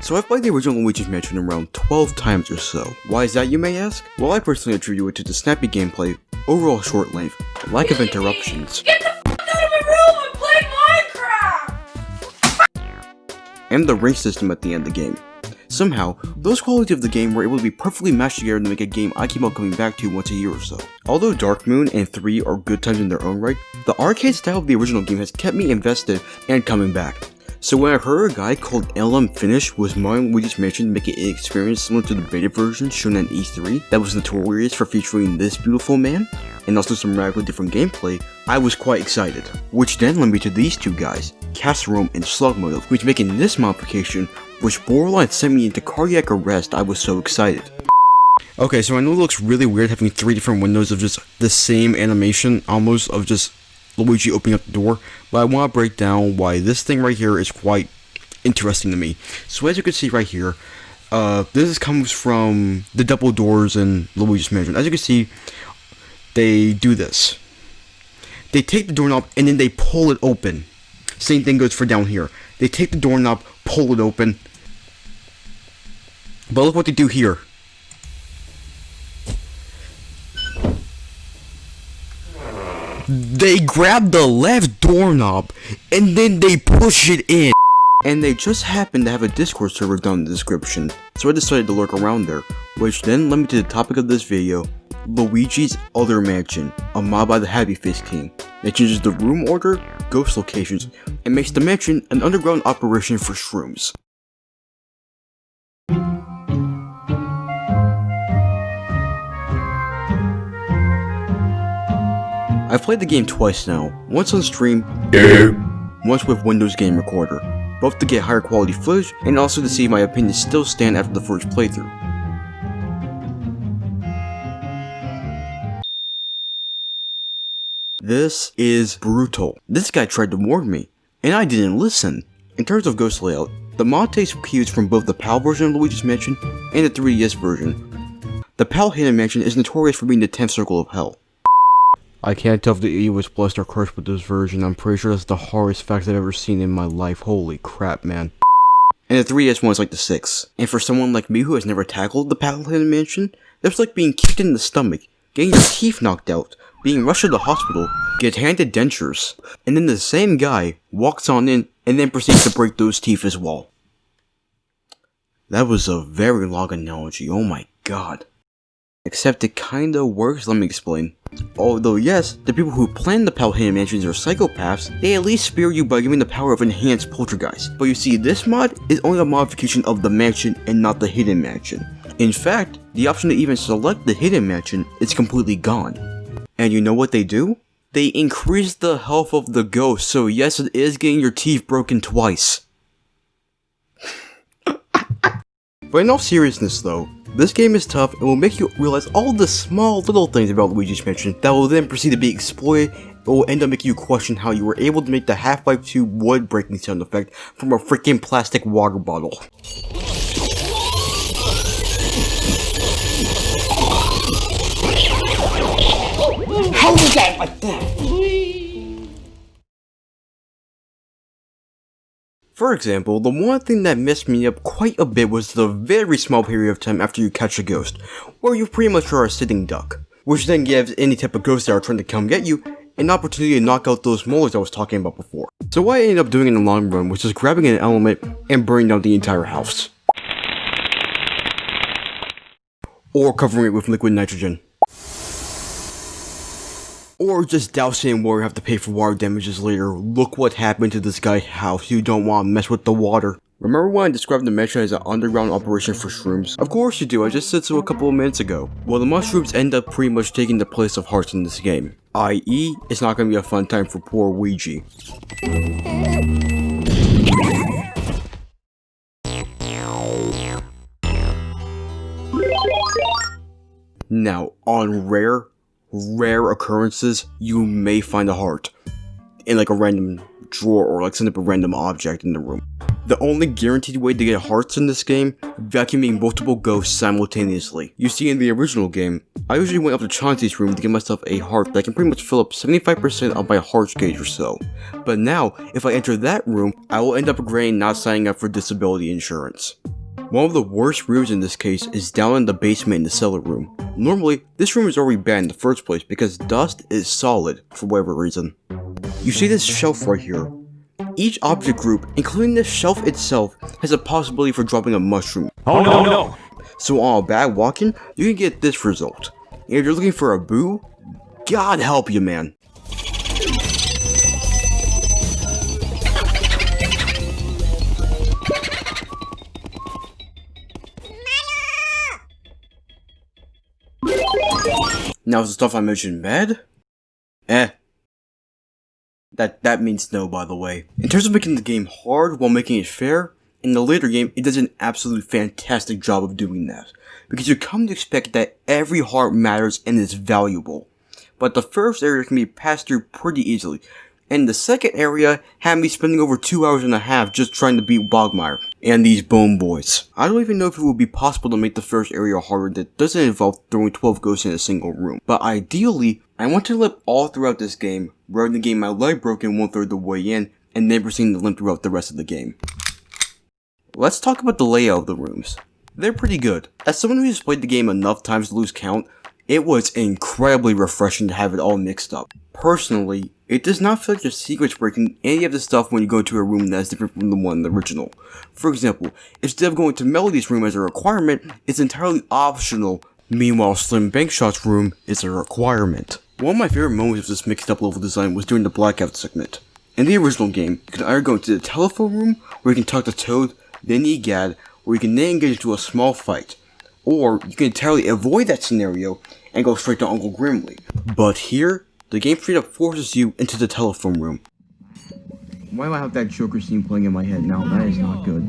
So I've played the original Luigi's Mansion around 12 times or so. Why is that, you may ask? Well, I personally attribute it to the snappy gameplay, overall short length, lack of interruptions, Get the f out of my room! I'm playing Minecraft! and the race system at the end of the game. Somehow, those qualities of the game were able to be perfectly mashed together to make a game I keep on coming back to once a year or so. Although Dark Moon and 3 are good times in their own right, the arcade style of the original game has kept me invested and coming back. So when I heard a guy called LM Finish was modding Luigi's Mansion to make it an experience similar to the beta version shown at E3 that was notorious for featuring this beautiful man, and also some radically different gameplay, I was quite excited. Which then led me to these two guys, Casserome and Slug Moto, which making this modification, which borderline sent me into cardiac arrest. I was so excited. Okay, so I know it looks really weird having 3 different windows of just the same animation, almost, of just Luigi opening up the door, but I want to break down why this thing right here is quite interesting to me. So as you can see right here, this comes from the double doors in Luigi's Mansion. As you can see, they do this. They take the doorknob and then they pull it open. Same thing goes for down here. They take the doorknob, pull it open. But look what they do here. They grab the left doorknob and then they push it in. And they just happen to have a Discord server down in the description, so I decided to lurk around there, which then led me to the topic of this video, Luigi's Other Mansion, a mod by the Happy Face team that changes the room order, ghost locations, and makes the mansion an underground operation for shrooms. I've played the game twice now, once on stream, once with Windows Game Recorder, both to get higher quality footage and also to see if my opinions still stand after the first playthrough. This is brutal. This guy tried to warn me, and I didn't listen. In terms of ghost layout, the mod takes cues from both the PAL version of Luigi's Mansion and the 3DS version. The PAL Hidden Mansion is notorious for being the 10th circle of hell. I can't tell if the EU was blessed or cursed with this version. I'm pretty sure that's the hardest fact I've ever seen in my life. Holy crap, man. And the 3DS one is like the 6th. And for someone like me who has never tackled the PAL Hidden Mansion, that's like being kicked in the stomach, getting your teeth knocked out, being rushed to the hospital, get handed dentures, and then the same guy walks on in and then proceeds to break those teeth as well. That was a very long analogy, oh my god. Except it kinda works, let me explain. Although yes, the people who plan the PAL Hidden Mansions are psychopaths, they at least spare you by giving the power of enhanced poltergeist. But you see, this mod is only a modification of the mansion and not the hidden mansion. In fact, the option to even select the hidden mansion is completely gone. And you know what they do? They increase the health of the ghost, so yes, it is getting your teeth broken twice. But in all seriousness though, this game is tough and will make you realize all the small little things about Luigi's Mansion that will then proceed to be exploited and will end up making you question how you were able to make the Half-Life 2 wood breaking sound effect from a freaking plastic water bottle. How was that like that? For example, the one thing that messed me up quite a bit was the very small period of time after you catch a ghost, where you pretty much are a sitting duck, which then gives any type of ghost that are trying to come get you an opportunity to knock out those molars I was talking about before. So what I ended up doing in the long run was just grabbing an element and burning down the entire house. Or covering it with liquid nitrogen. Or just dousing in water and have to pay for water damages later. Look what happened to this guy's house. You don't want to mess with the water. Remember when I described the mansion as an underground operation for shrooms? Of course you do, I just said so a couple of minutes ago. Well, the mushrooms end up pretty much taking the place of hearts in this game. I.e., it's not going to be a fun time for poor Luigi. Now, on rare occurrences, you may find a heart in like a random drawer or like send up a random object in the room. The only guaranteed way to get hearts in this game, vacuuming multiple ghosts simultaneously. You see, in the original game, I usually went up to Chauncey's room to get myself a heart that can pretty much fill up 75% of my heart gauge or so. But now, if I enter that room, I will end up regretting not signing up for disability insurance. One of the worst rooms in this case is down in the basement in the cellar room. Normally, this room is already bad in the first place because dust is solid for whatever reason. You see this shelf right here. Each object group, including the shelf itself, has a possibility for dropping a mushroom. Oh no! So on a bad walk-in, you can get this result. And if you're looking for a boo, God help you, man. Now is the stuff I mentioned bad? That means no, by the way. In terms of making the game hard while making it fair, in the later game, it does an absolutely fantastic job of doing that. Because you come to expect that every heart matters and is valuable. But the first area can be passed through pretty easily. And the second area had me spending over 2 hours and a half just trying to beat Bogmire and these bone boys. I don't even know if it would be possible to make the first area harder that doesn't involve throwing 12 ghosts in a single room. But ideally, I want to limp all throughout this game, rather than getting my leg broken 1/3 the way in and never seeing the limp throughout the rest of the game. Let's talk about the layout of the rooms. They're pretty good. As someone who's played the game enough times to lose count, it was incredibly refreshing to have it all mixed up. Personally, it does not feel like there's secrets breaking any of the stuff when you go to a room that's different from the one in the original. For example, instead of going to Melody's room as a requirement, it's entirely optional. Meanwhile, Slim Bankshot's room is a requirement. One of my favorite moments of this mixed up level design was during the Blackout segment. In the original game, you can either go into the telephone room, where you can talk to Toad, then Egad, or you can then engage into a small fight. Or, you can entirely avoid that scenario and go straight to Uncle Grimly. But here, the game straight up forces you into the telephone room. Why do I have that Joker scene playing in my head now? That is not good.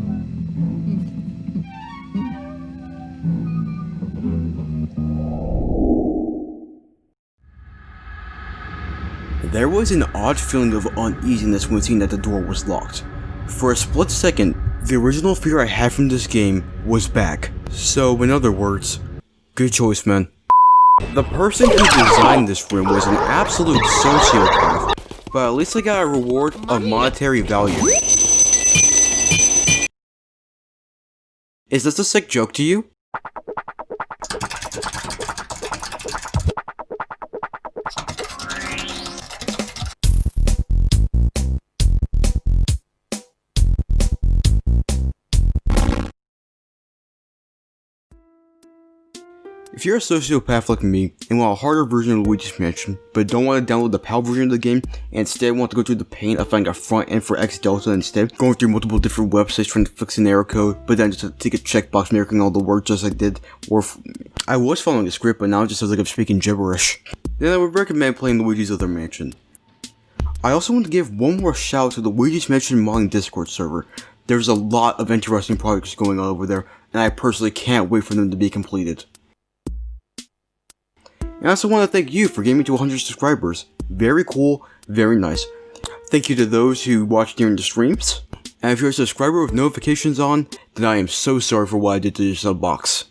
There was an odd feeling of uneasiness when seeing that the door was locked. For a split second, the original fear I had from this game was back. So, in other words, good choice, man. The person who designed this room was an absolute sociopath, but at least I got a reward of monetary value. Is this a sick joke to you? If you're a sociopath like me, and want a harder version of Luigi's Mansion, but don't want to download the PAL version of the game, and instead want to go through the pain of finding a front end for X Delta instead, going through multiple different websites trying to fix an error code, but then just to take a checkbox mirroring all the words as I did, or I was following the script, but now it just sounds like I'm speaking gibberish, then I would recommend playing Luigi's Other Mansion. I also want to give one more shout out to the Luigi's Mansion modding Discord server. There's a lot of interesting projects going on over there, and I personally can't wait for them to be completed. And I also want to thank you for getting me to 100 subscribers. Very cool, very nice. Thank you to those who watch during the streams. And if you're a subscriber with notifications on, then I am so sorry for what I did to your sub box.